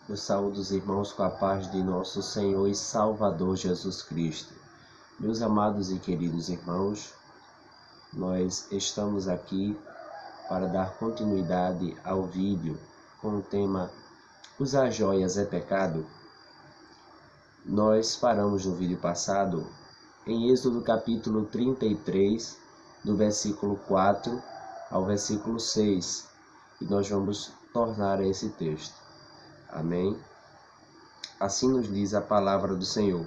Eu saúdo os irmãos com a paz de nosso Senhor e Salvador Jesus Cristo. Meus amados e queridos irmãos, nós estamos aqui para dar continuidade ao vídeo com o tema Usar joias é pecado? Nós paramos no vídeo passado em Êxodo capítulo 33, do versículo 4 ao versículo 6, e nós vamos tornar a esse texto. Amém? Assim nos diz a palavra do Senhor.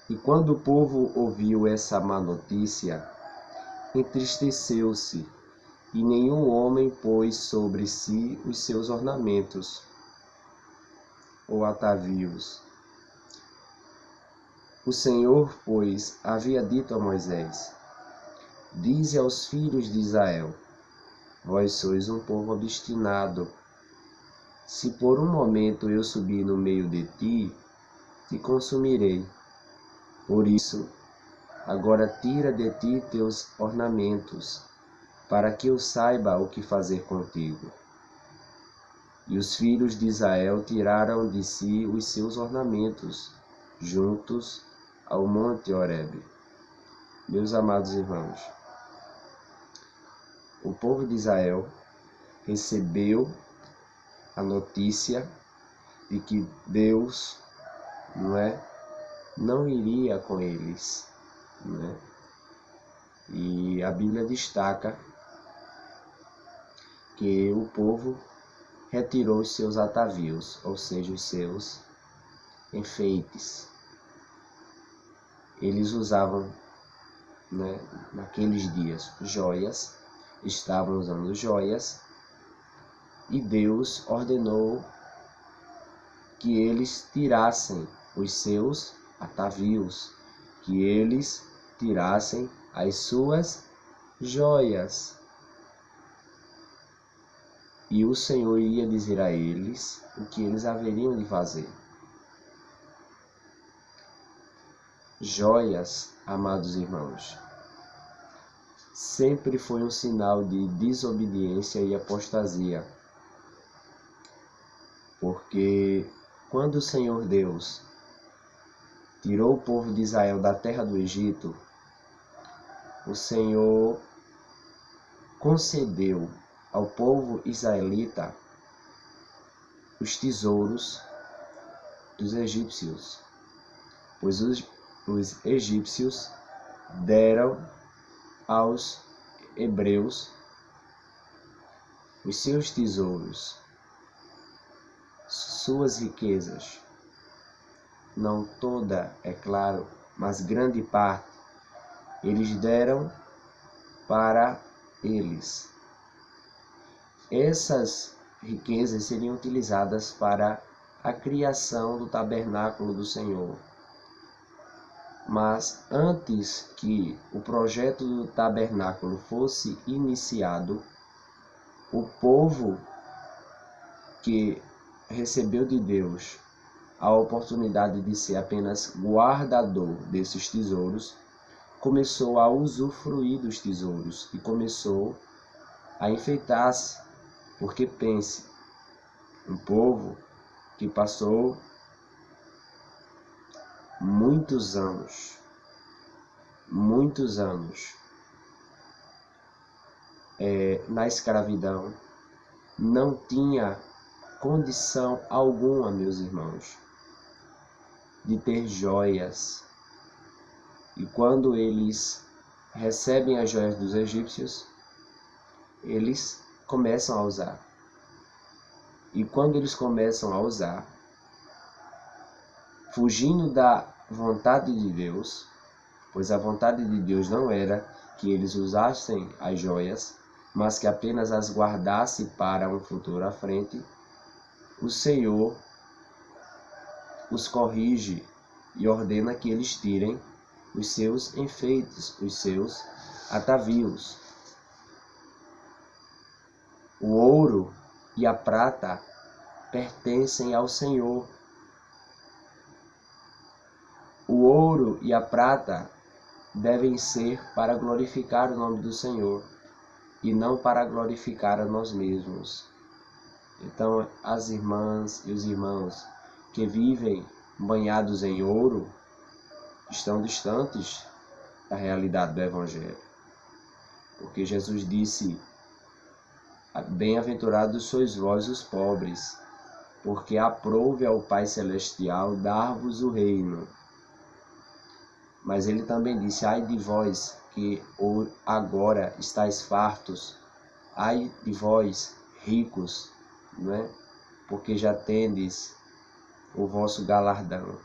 E quando o povo ouviu essa má notícia, entristeceu-se, e nenhum homem pôs sobre si os seus ornamentos ou atavios. O Senhor, pois, havia dito a Moisés: Dize aos filhos de Israel: Vós sois um povo obstinado. Se por um momento eu subir no meio de ti, te consumirei. Por isso, agora tira de ti teus ornamentos, para que eu saiba o que fazer contigo. E os filhos de Israel tiraram de si os seus ornamentos, juntos ao monte Horebe. Meus amados irmãos, o povo de Israel recebeu a notícia de que Deus não iria com eles. E a Bíblia destaca que o povo retirou os seus atavios, ou seja, os seus enfeites. Eles usavam, naqueles dias, joias, estavam usando joias, e Deus ordenou que eles tirassem os seus atavios, que eles tirassem as suas joias. E o Senhor ia dizer a eles o que eles haveriam de fazer. Joias, amados irmãos, sempre foi um sinal de desobediência e apostasia. Porque quando o Senhor Deus tirou o povo de Israel da terra do Egito, o Senhor concedeu ao povo israelita os tesouros dos egípcios, pois os egípcios deram aos hebreus os seus tesouros, suas riquezas. Não toda, é claro, mas grande parte eles deram para eles. Essas riquezas seriam utilizadas para a criação do tabernáculo do Senhor. Mas antes que o projeto do tabernáculo fosse iniciado, o povo que recebeu de Deus a oportunidade de ser apenas guardador desses tesouros, começou a usufruir dos tesouros e começou a enfeitar-se. Porque pense, um povo que passou muitos anos na escravidão, não tinha condição alguma, meus irmãos, de ter joias. E quando eles recebem as joias dos egípcios, eles começam a usar. E quando eles começam a usar, fugindo da vontade de Deus, pois a vontade de Deus não era que eles usassem as joias, mas que apenas as guardasse para um futuro à frente, o Senhor os corrige e ordena que eles tirem os seus enfeites, os seus atavios. O ouro e a prata pertencem ao Senhor. O ouro e a prata devem ser para glorificar o nome do Senhor e não para glorificar a nós mesmos. Então, as irmãs e os irmãos que vivem banhados em ouro estão distantes da realidade do Evangelho. Porque Jesus disse: bem-aventurados sois vós os pobres, porque aprouve ao Pai Celestial dar-vos o reino. Mas ele também disse: ai de vós que agora estáis fartos, ai de vós ricos, não é? Porque já tendes o vosso galardão.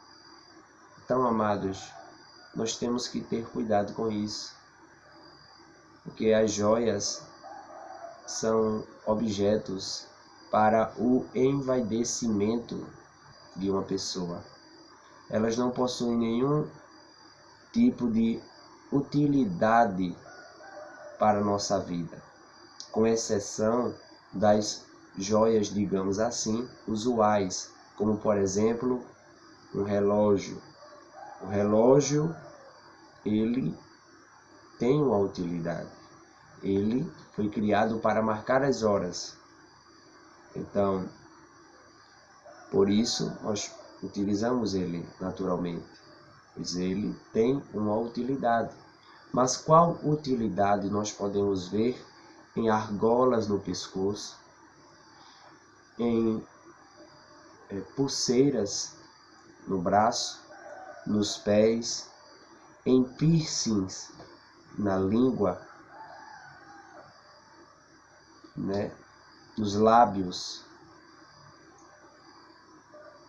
Então, amados, nós temos que ter cuidado com isso, porque as joias são objetos para o envaidecimento de uma pessoa. Elas não possuem nenhum tipo de utilidade para a nossa vida, com exceção das joias, digamos assim, usuais, como por exemplo, um relógio. O relógio, ele tem uma utilidade. Ele foi criado para marcar as horas. Então, por isso nós utilizamos ele naturalmente, pois ele tem uma utilidade. Mas qual utilidade nós podemos ver em argolas no pescoço, em pulseiras no braço, nos pés, em piercings na língua, né? Nos lábios,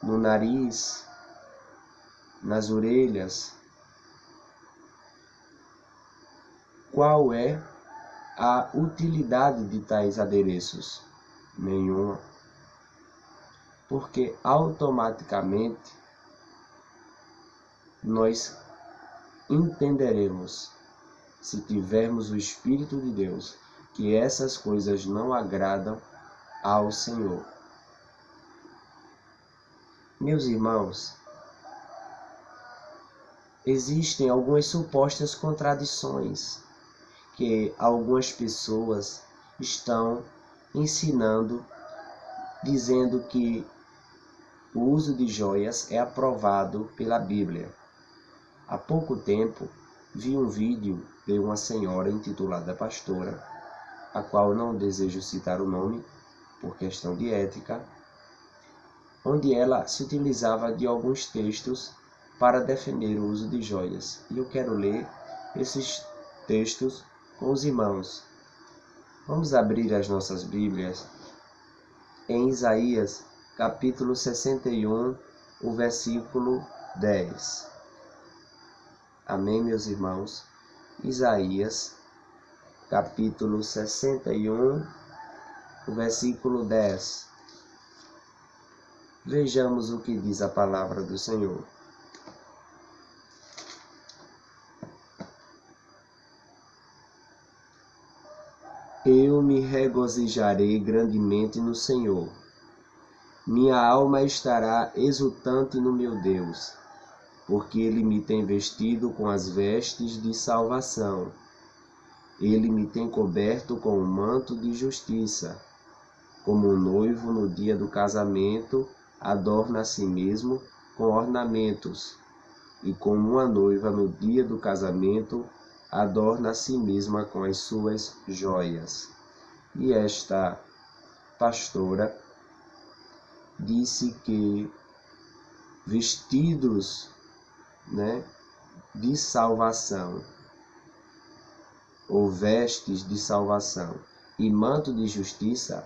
no nariz, nas orelhas? Qual é a utilidade de tais adereços? Nenhuma. Porque automaticamente nós entenderemos, se tivermos o Espírito de Deus, que essas coisas não agradam ao Senhor. Meus irmãos, existem algumas supostas contradições que algumas pessoas estão ensinando, dizendo que o uso de joias é aprovado pela Bíblia. Há pouco tempo, vi um vídeo de uma senhora intitulada Pastora, a qual não desejo citar o nome por questão de ética, onde ela se utilizava de alguns textos para defender o uso de joias. E eu quero ler esses textos com os irmãos. Vamos abrir as nossas Bíblias em Isaías, capítulo 61, o versículo 10. Amém, meus irmãos? Isaías, capítulo 61, o versículo 10. Vejamos o que diz a palavra do Senhor. Eu me regozijarei grandemente no Senhor. Minha alma estará exultante no meu Deus, porque Ele me tem vestido com as vestes de salvação. Ele me tem coberto com um manto de justiça. Como um noivo no dia do casamento adorna a si mesmo com ornamentos, e como uma noiva no dia do casamento adorna a si mesma com as suas joias. E esta pastora disse que vestidos, de salvação, ou vestes de salvação e manto de justiça,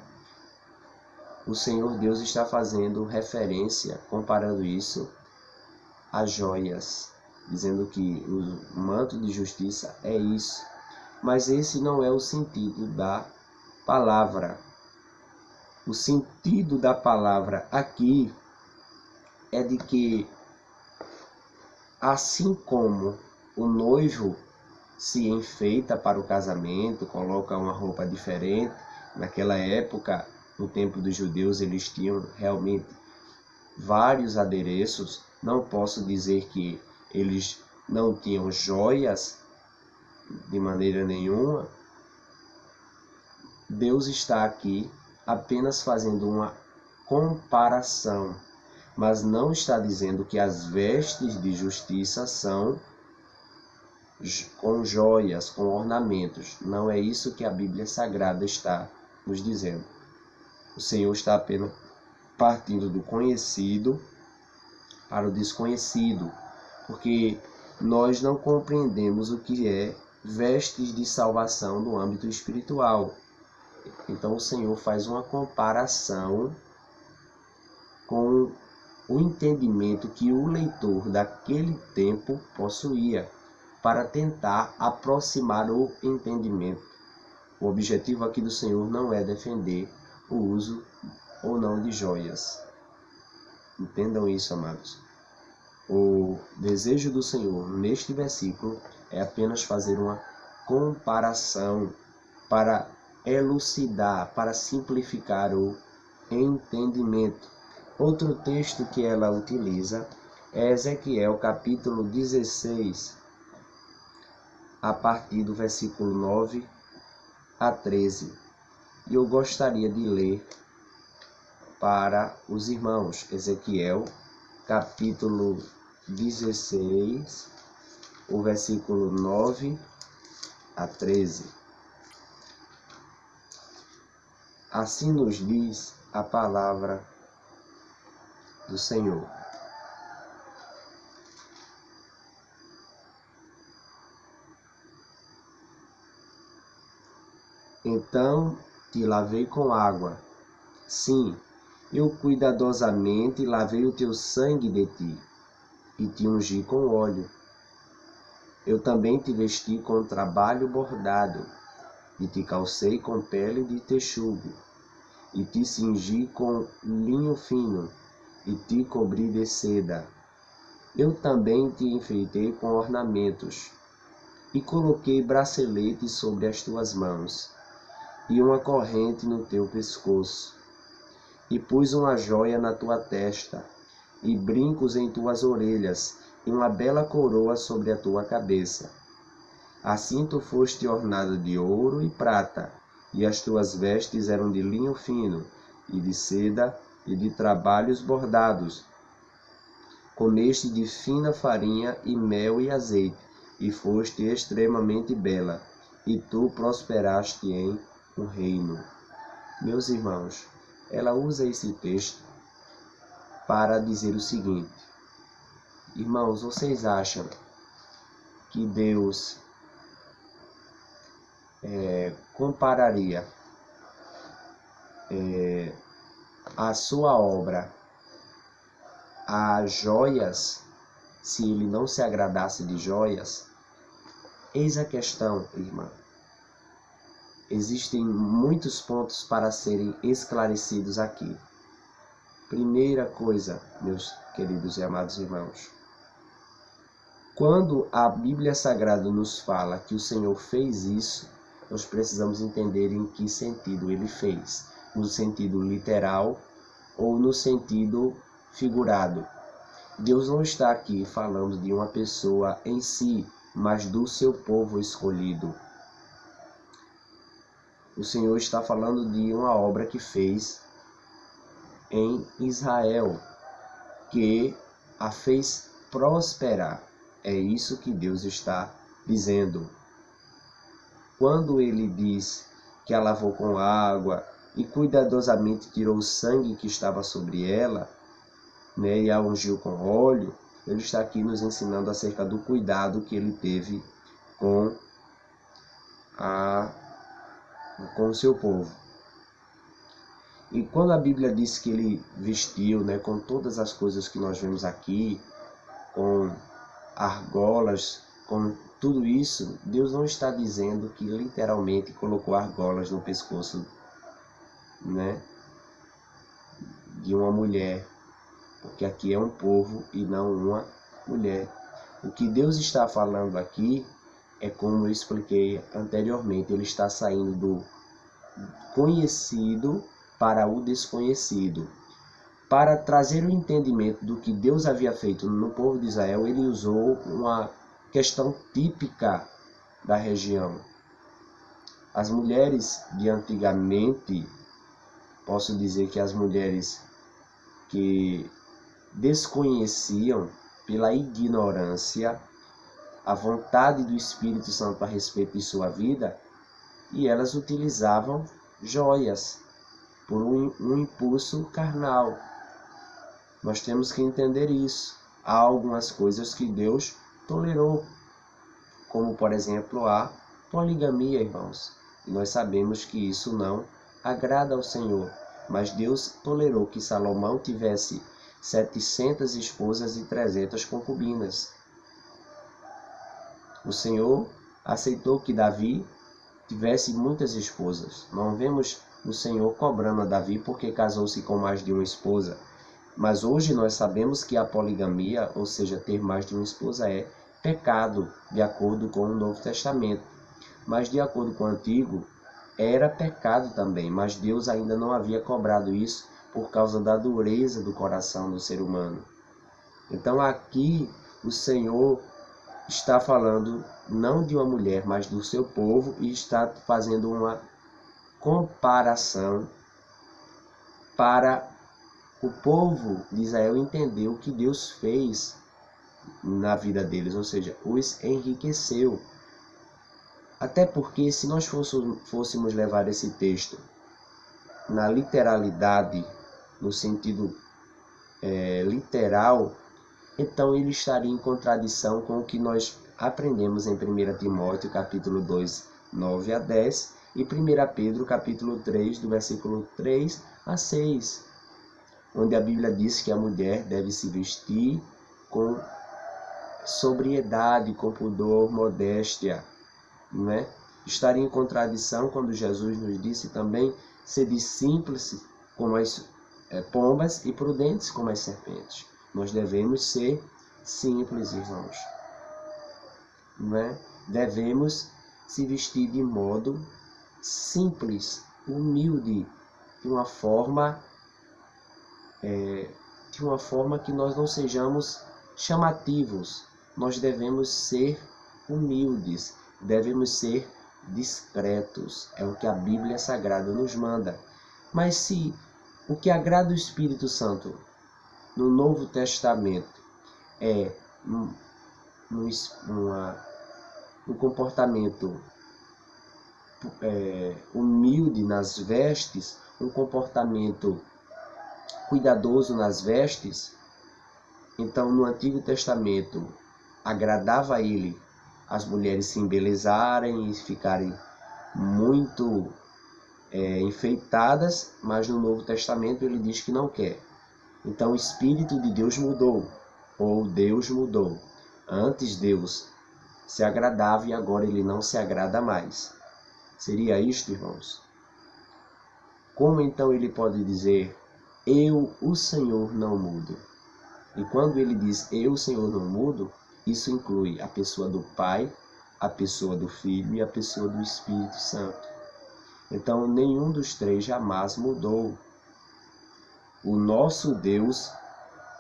o Senhor Deus está fazendo referência, comparando isso a joias, dizendo que o manto de justiça é isso. Mas esse não é o sentido da palavra. O sentido da palavra aqui é de que, assim como o noivo se enfeita para o casamento, coloca uma roupa diferente, naquela época, no tempo dos judeus, eles tinham realmente vários adereços. Não posso dizer que eles não tinham joias de maneira nenhuma. Deus está aqui apenas fazendo uma comparação, mas não está dizendo que as vestes de justiça são com joias, com ornamentos. Não é isso que a Bíblia Sagrada está nos dizendo. O Senhor está apenas partindo do conhecido para o desconhecido, porque nós não compreendemos o que é vestes de salvação no âmbito espiritual. Então o Senhor faz uma comparação com o entendimento que o leitor daquele tempo possuía, para tentar aproximar o entendimento. O objetivo aqui do Senhor não é defender o uso ou não de joias. Entendam isso, amados. O desejo do Senhor neste versículo é apenas fazer uma comparação para elucidar, para simplificar o entendimento. Outro texto que ela utiliza é Ezequiel capítulo 16, a partir do versículo 9 a 13. E eu gostaria de ler para os irmãos. Ezequiel, capítulo 16, o versículo 9 a 13. Assim nos diz a palavra do Senhor. Então te lavei com água, sim, eu cuidadosamente lavei o teu sangue de ti, e te ungi com óleo. Eu também te vesti com trabalho bordado, e te calcei com pele de texugo, e te cingi com linho fino, e te cobri de seda. Eu também te enfeitei com ornamentos, e coloquei braceletes sobre as tuas mãos, e uma corrente no teu pescoço, e pus uma joia na tua testa, e brincos em tuas orelhas, e uma bela coroa sobre a tua cabeça. Assim tu foste ornado de ouro e prata, e as tuas vestes eram de linho fino, e de seda, e de trabalhos bordados. Comeste de fina farinha e mel e azeite, e foste extremamente bela, e tu prosperaste em um reino. Meus irmãos, ela usa esse texto para dizer o seguinte: irmãos, vocês acham que Deus compararia a sua obra a joias se ele não se agradasse de joias? Eis a questão, irmã. Existem muitos pontos para serem esclarecidos aqui. Primeira coisa, meus queridos e amados irmãos, quando a Bíblia Sagrada nos fala que o Senhor fez isso, nós precisamos entender em que sentido ele fez. No sentido literal ou no sentido figurado. Deus não está aqui falando de uma pessoa em si, mas do seu povo escolhido. O Senhor está falando de uma obra que fez em Israel, que a fez prosperar. É isso que Deus está dizendo. Quando ele diz que a lavou com água e cuidadosamente tirou o sangue que estava sobre ela, e a ungiu com óleo, ele está aqui nos ensinando acerca do cuidado que ele teve com o seu povo. E quando a Bíblia diz que ele vestiu, com todas as coisas que nós vemos aqui, com argolas, com tudo isso, Deus não está dizendo que literalmente colocou argolas no pescoço, de uma mulher, porque aqui é um povo e não uma mulher. O que Deus está falando aqui é, como eu expliquei anteriormente, ele está saindo do conhecido para o desconhecido. Para trazer o entendimento do que Deus havia feito no povo de Israel, ele usou uma questão típica da região. As mulheres de antigamente, posso dizer que as mulheres que desconheciam pela ignorância a vontade do Espírito Santo a respeito de sua vida, e elas utilizavam joias por um impulso carnal. Nós temos que entender isso. Há algumas coisas que Deus tolerou, como por exemplo a poligamia, irmãos. E nós sabemos que isso não agrada ao Senhor. Mas Deus tolerou que Salomão tivesse 700 esposas e 300 concubinas. O Senhor aceitou que Davi tivesse muitas esposas. Não vemos o Senhor cobrando a Davi porque casou-se com mais de uma esposa. Mas hoje nós sabemos que a poligamia, ou seja, ter mais de uma esposa, é pecado, de acordo com o Novo Testamento. Mas de acordo com o Antigo, era pecado também, mas Deus ainda não havia cobrado isso por causa da dureza do coração do ser humano. Então aqui o Senhor está falando não de uma mulher, mas do seu povo, e está fazendo uma comparação para o povo de Israel entender o que Deus fez na vida deles, ou seja, os enriqueceu. Até porque se nós fôssemos levar esse texto na literalidade, no sentido literal, então ele estaria em contradição com o que nós aprendemos em 1 Timóteo capítulo 2, 9 a 10 e 1 Pedro capítulo 3, do versículo 3 a 6, onde a Bíblia diz que a mulher deve se vestir com sobriedade, com pudor, modéstia, não é? Estaria em contradição quando Jesus nos disse também: sede simples como as pombas e prudentes como as serpentes. Nós devemos ser simples, irmãos, não é? Devemos se vestir de modo simples, humilde, de uma forma que nós não sejamos chamativos. Nós devemos ser humildes, devemos ser discretos. É o que a Bíblia Sagrada nos manda. Mas se o que agrada o Espírito Santo no Novo Testamento é um comportamento humilde nas vestes, um comportamento cuidadoso nas vestes, então no Antigo Testamento agradava a ele as mulheres se embelezarem e ficarem muito enfeitadas, mas no Novo Testamento ele diz que não quer. Então o Espírito de Deus mudou, ou Deus mudou. Antes Deus se agradava e agora ele não se agrada mais. Seria isto, irmãos? Como então ele pode dizer: eu, o Senhor, não mudo? E quando ele diz eu, o Senhor, não mudo, isso inclui a pessoa do Pai, a pessoa do Filho e a pessoa do Espírito Santo. Então nenhum dos três jamais mudou. O nosso Deus,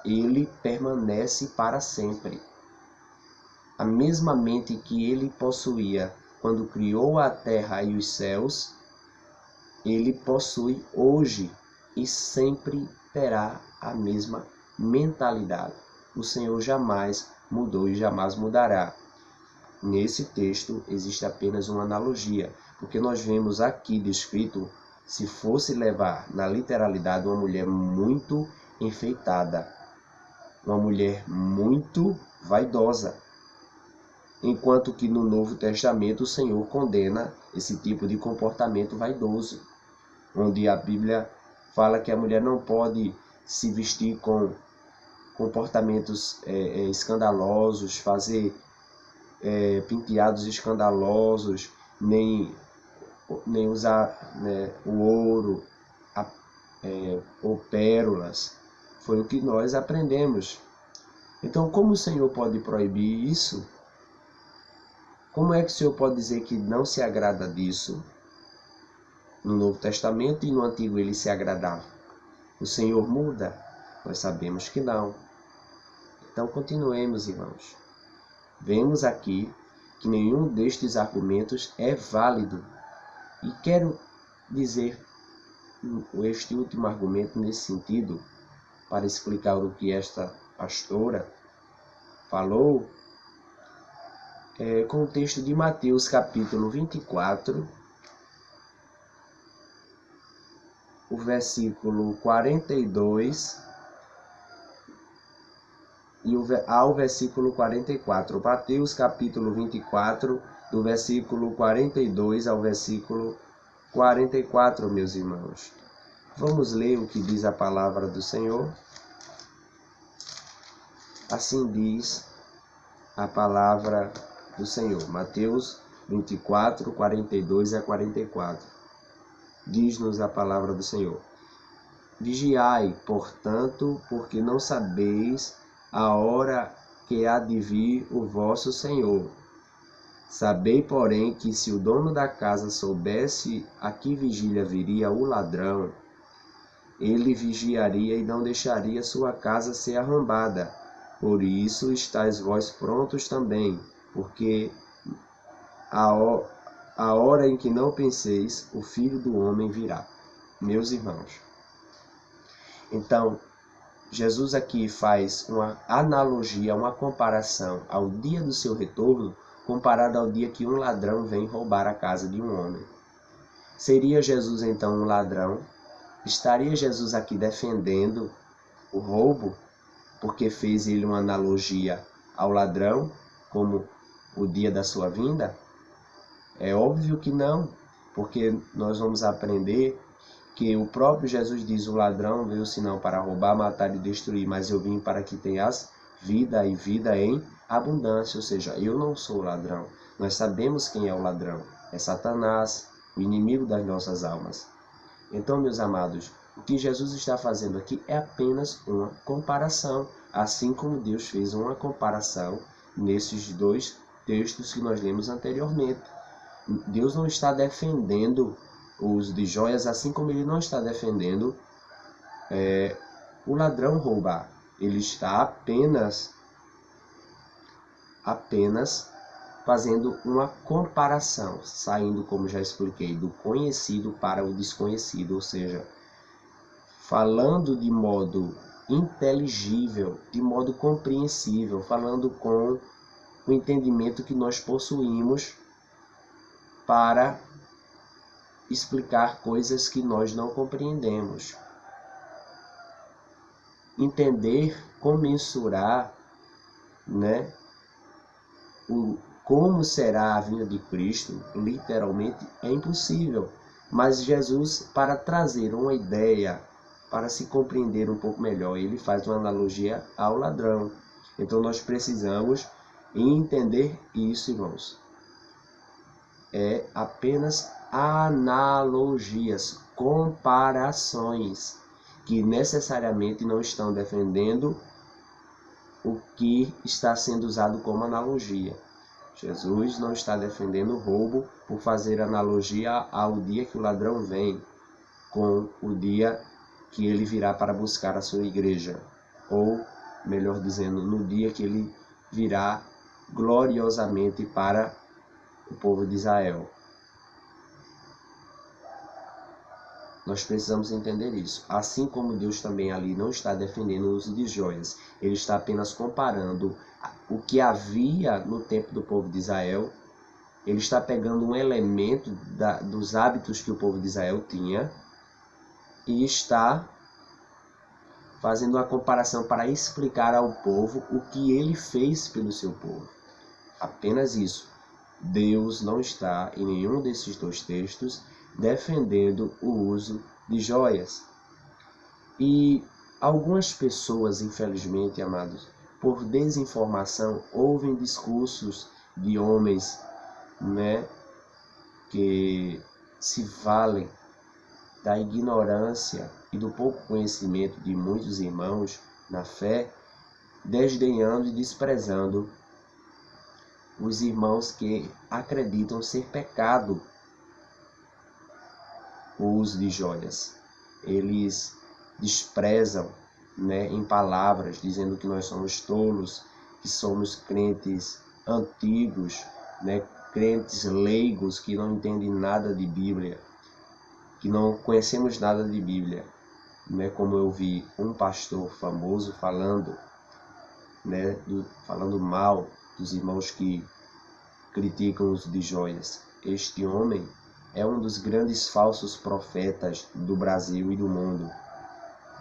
ele permanece para sempre. A mesma mente que ele possuía quando criou a terra e os céus, ele possui hoje e sempre terá a mesma mentalidade. O Senhor jamais mudou e jamais mudará. Nesse texto existe apenas uma analogia, porque nós vemos aqui descrito, se fosse levar na literalidade, uma mulher muito enfeitada, uma mulher muito vaidosa. Enquanto que no Novo Testamento o Senhor condena esse tipo de comportamento vaidoso, onde a Bíblia fala que a mulher não pode se vestir com comportamentos escandalosos, fazer penteados escandalosos, nem usar o ouro ou pérolas. Foi o que nós aprendemos. Então, como o Senhor pode proibir isso? Como é que o Senhor pode dizer que não se agrada disso? No Novo Testamento e no Antigo ele se agradava. O Senhor muda? Nós sabemos que não. Então continuemos, irmãos. Vemos aqui que nenhum destes argumentos é válido. E quero dizer este último argumento nesse sentido, para explicar o que esta pastora falou, com o texto de Mateus capítulo 24, o versículo 42 ao versículo 44. Mateus capítulo 24, do versículo 42 ao versículo 44, meus irmãos. Vamos ler o que diz a palavra do Senhor. Assim diz a palavra do Senhor. Mateus 24, 42 a 44. Diz-nos a palavra do Senhor: Vigiai, portanto, porque não sabeis a hora que há de vir o vosso Senhor. Sabei, porém, que se o dono da casa soubesse a que vigília viria o ladrão, ele vigiaria e não deixaria sua casa ser arrombada. Por isso estáis vós prontos também, porque a hora em que não penseis, o Filho do Homem virá. Meus irmãos, então, Jesus aqui faz uma analogia, uma comparação ao dia do seu retorno, comparado ao dia que um ladrão vem roubar a casa de um homem. Seria Jesus então um ladrão? Estaria Jesus aqui defendendo o roubo, porque fez ele uma analogia ao ladrão, como o dia da sua vinda? É óbvio que não, porque nós vamos aprender que o próprio Jesus diz: o ladrão veio senão para roubar, matar e destruir, mas eu vim para que tenhas vida e vida em abundância. Ou seja, eu não sou ladrão. Nós sabemos quem é o ladrão. É Satanás, o inimigo das nossas almas. Então, meus amados, o que Jesus está fazendo aqui é apenas uma comparação, assim como Deus fez uma comparação nesses dois textos que nós lemos anteriormente. Deus não está defendendo o uso de joias, assim como ele não está defendendo o ladrão roubar. Ele está apenas fazendo uma comparação, saindo, como já expliquei, do conhecido para o desconhecido, ou seja, falando de modo inteligível, de modo compreensível, falando com o entendimento que nós possuímos para explicar coisas que nós não compreendemos. Entender, comensurar, como será a vinda de Cristo, literalmente, é impossível. Mas Jesus, para trazer uma ideia, para se compreender um pouco melhor, ele faz uma analogia ao ladrão. Então nós precisamos entender isso, irmãos. É apenas analogias, comparações, que necessariamente não estão defendendo o que está sendo usado como analogia. Jesus não está defendendo o roubo por fazer analogia ao dia que o ladrão vem, com o dia que ele virá para buscar a sua igreja, ou, melhor dizendo, no dia que ele virá gloriosamente para o povo de Israel. Nós precisamos entender isso. Assim como Deus também ali não está defendendo o uso de joias, ele está apenas comparando o que havia no tempo do povo de Israel. Ele está pegando um elemento dos hábitos que o povo de Israel tinha e está fazendo uma comparação para explicar ao povo o que ele fez pelo seu povo. Apenas isso. Deus não está em nenhum desses dois textos defendendo o uso de joias. E algumas pessoas, infelizmente, amados, por desinformação, ouvem discursos de homens, que se valem da ignorância e do pouco conhecimento de muitos irmãos na fé, desdenhando e desprezando os irmãos que acreditam ser pecado o uso de joias. Eles desprezam, em palavras, dizendo que nós somos tolos, que somos crentes antigos, crentes leigos que não entendem nada de Bíblia, que não conhecemos nada de Bíblia, né? Como eu vi um pastor famoso falando, né? Falando mal dos irmãos que criticam o uso de joias. Este homem é um dos grandes falsos profetas do Brasil e do mundo,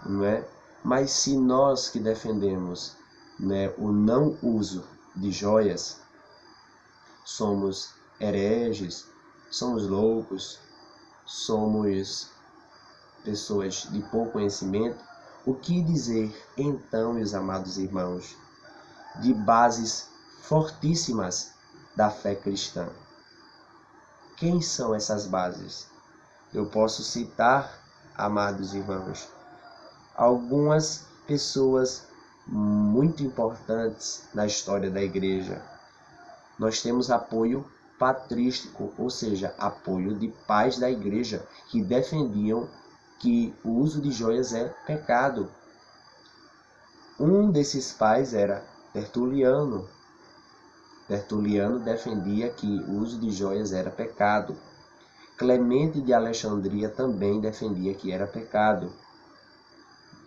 não é? Mas se nós que defendemos, né, o não uso de joias, somos hereges, somos loucos, somos pessoas de pouco conhecimento, o que dizer então, meus amados irmãos, de bases fortíssimas da fé cristã? Quem são essas bases? Eu posso citar, amados irmãos, algumas pessoas muito importantes na história da igreja. Nós temos apoio patrístico, ou seja, apoio de pais da igreja que defendiam que o uso de joias é pecado. Um desses pais era Tertuliano. Tertuliano defendia que o uso de joias era pecado. Clemente de Alexandria também defendia que era pecado.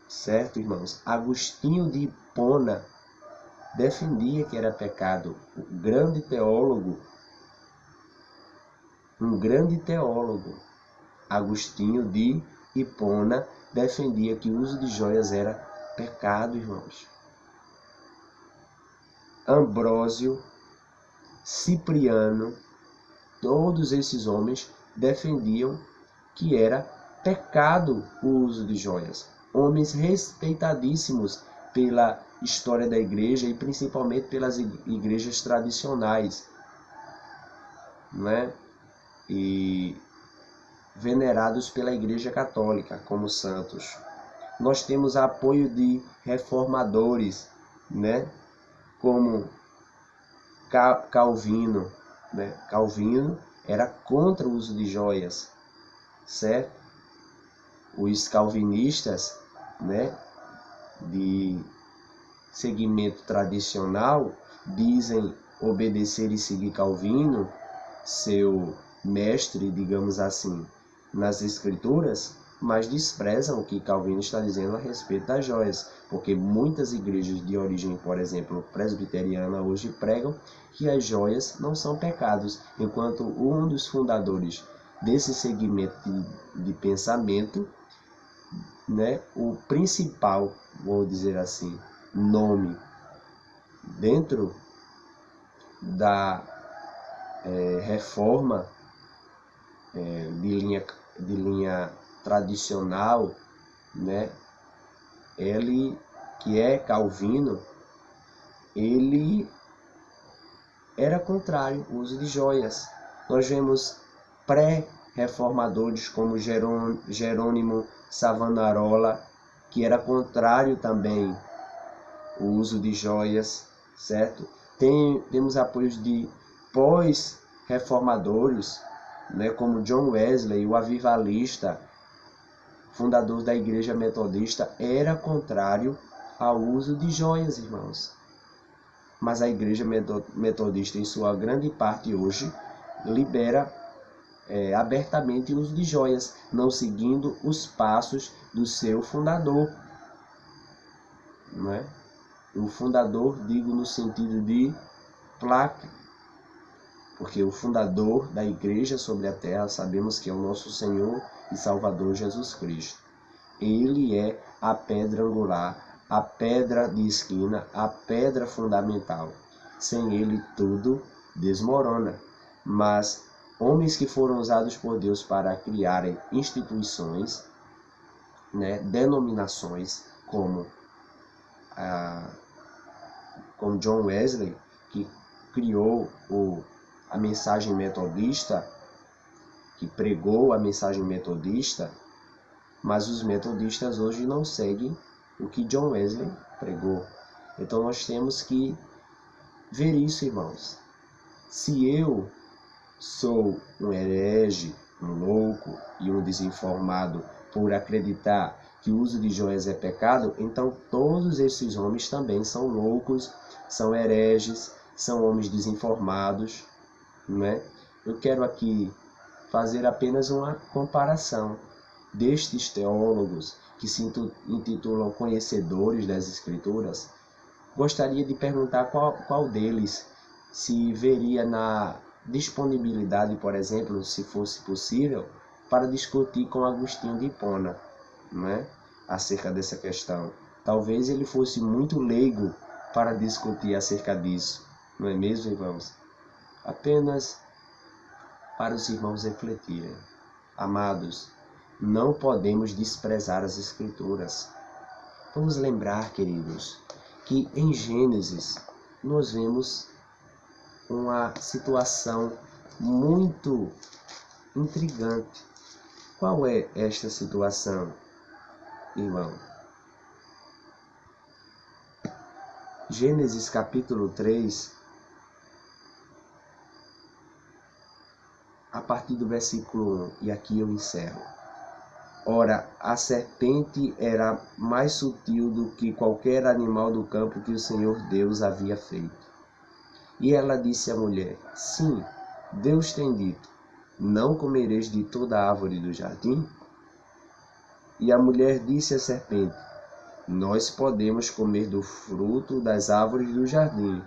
Certo, irmãos? Agostinho de Hipona defendia que era pecado. Um grande teólogo, Agostinho de Hipona, defendia que o uso de joias era pecado, irmãos. Ambrósio, Cipriano, todos esses homens defendiam que era pecado o uso de joias. Homens respeitadíssimos pela história da igreja e principalmente pelas igrejas tradicionais, né? E venerados pela Igreja Católica como santos. Nós temos apoio de reformadores, né? Como Calvino, né? Calvino era contra o uso de joias, certo? Os calvinistas, né, de segmento tradicional, dizem obedecer e seguir Calvino, seu mestre, digamos assim, nas escrituras, mas desprezam o que Calvino está dizendo a respeito das joias, porque muitas igrejas de origem, por exemplo, presbiteriana, hoje pregam que as joias não são pecados, enquanto um dos fundadores desse segmento de pensamento, né, o principal, vou dizer assim, nome dentro da reforma de linha tradicional, né, ele que é Calvino, ele era contrário ao uso de joias. Nós vemos pré-reformadores como Jerônimo Savonarola, que era contrário também ao uso de joias, certo? Temos apoios de pós-reformadores, né, como John Wesley, o avivalista, fundador da Igreja Metodista, era contrário ao uso de joias, irmãos. Mas a Igreja Metodista, em sua grande parte hoje, libera abertamente o uso de joias, não seguindo os passos do seu fundador. Não é? O fundador, digo no sentido de placa, porque o fundador da igreja sobre a terra, sabemos que é o nosso Senhor e Salvador Jesus Cristo. Ele é a pedra angular, a pedra de esquina, a pedra fundamental. Sem ele tudo desmorona. Mas homens que foram usados por Deus para criarem instituições, né, denominações, como John Wesley, que criou a mensagem metodista, que pregou a mensagem metodista, mas os metodistas hoje não seguem o que John Wesley pregou. Então nós temos que ver isso, irmãos. Se eu sou um herege, um louco e um desinformado por acreditar que o uso de joias é pecado, então todos esses homens também são loucos, são hereges, são homens desinformados, né? Eu quero aqui fazer apenas uma comparação. destes teólogos que se intitulam conhecedores das Escrituras, gostaria de perguntar qual deles se veria na disponibilidade, por exemplo, se fosse possível, para discutir com Agostinho de Hipona, não é? Acerca dessa questão. Talvez ele fosse muito leigo para discutir acerca disso, não é mesmo, irmãos? Apenas para os irmãos refletirem. Amados, não podemos desprezar as Escrituras. Vamos lembrar, queridos, que em Gênesis nós vemos uma situação muito intrigante. Qual é esta situação, irmão? Gênesis capítulo 3, a partir do versículo 1, e aqui eu encerro. Ora, a serpente era mais sutil do que qualquer animal do campo que o Senhor Deus havia feito. E ela disse à mulher: sim, Deus tem dito, não comereis de toda a árvore do jardim? E a mulher disse à serpente: nós podemos comer do fruto das árvores do jardim.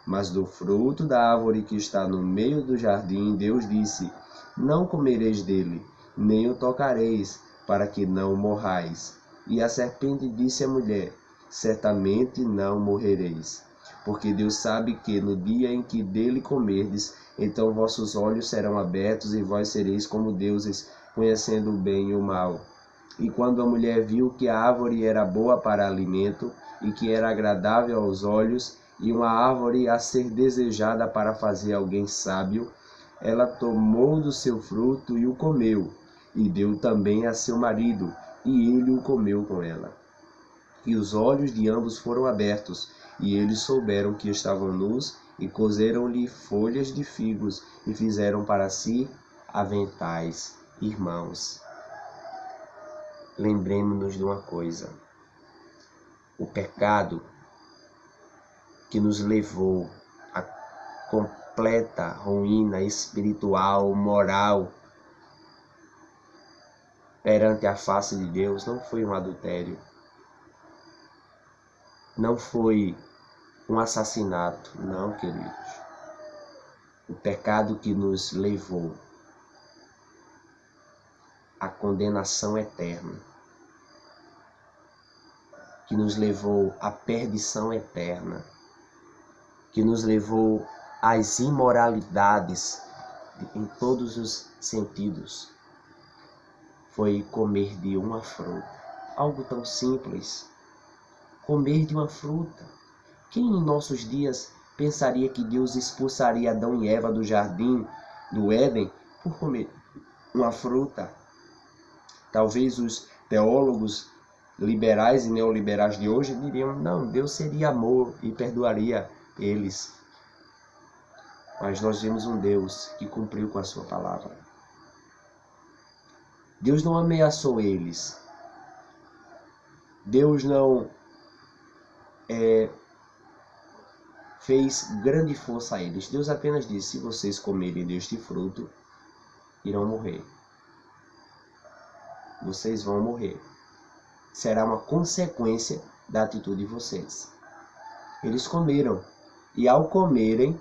Mas do fruto da árvore que está no meio do jardim, Deus disse: não comereis dele, nem o tocareis, para que não morrais. E a serpente disse à mulher: certamente não morrereis, porque Deus sabe que no dia em que dele comerdes, então vossos olhos serão abertos e vós sereis como deuses, conhecendo o bem e o mal. E quando a mulher viu que a árvore era boa para alimento, e que era agradável aos olhos, e uma árvore a ser desejada para fazer alguém sábio, ela tomou do seu fruto e o comeu, e deu também a seu marido, e ele o comeu com ela. E os olhos de ambos foram abertos, e eles souberam que estavam nus, e coseram-lhe folhas de figos, e fizeram para si aventais. Irmãos, lembremos-nos de uma coisa: o pecado que nos levou à completa ruína espiritual, moral, perante a face de Deus, não foi um adultério, não foi um assassinato, não, queridos. O pecado que nos levou à condenação eterna, que nos levou à perdição eterna, que nos levou às imoralidades em todos os sentidos, foi comer de uma fruta. Algo tão simples, comer de uma fruta. Quem em nossos dias pensaria que Deus expulsaria Adão e Eva do jardim do Éden por comer uma fruta? Talvez os teólogos liberais e neoliberais de hoje diriam: não, Deus seria amor e perdoaria eles. Mas nós vemos um Deus que cumpriu com a sua palavra. Deus não ameaçou eles. Deus não fez grande força a eles. Deus apenas disse: se vocês comerem deste fruto, irão morrer. Vocês vão morrer. Será uma consequência da atitude de vocês. Eles comeram. E ao comerem,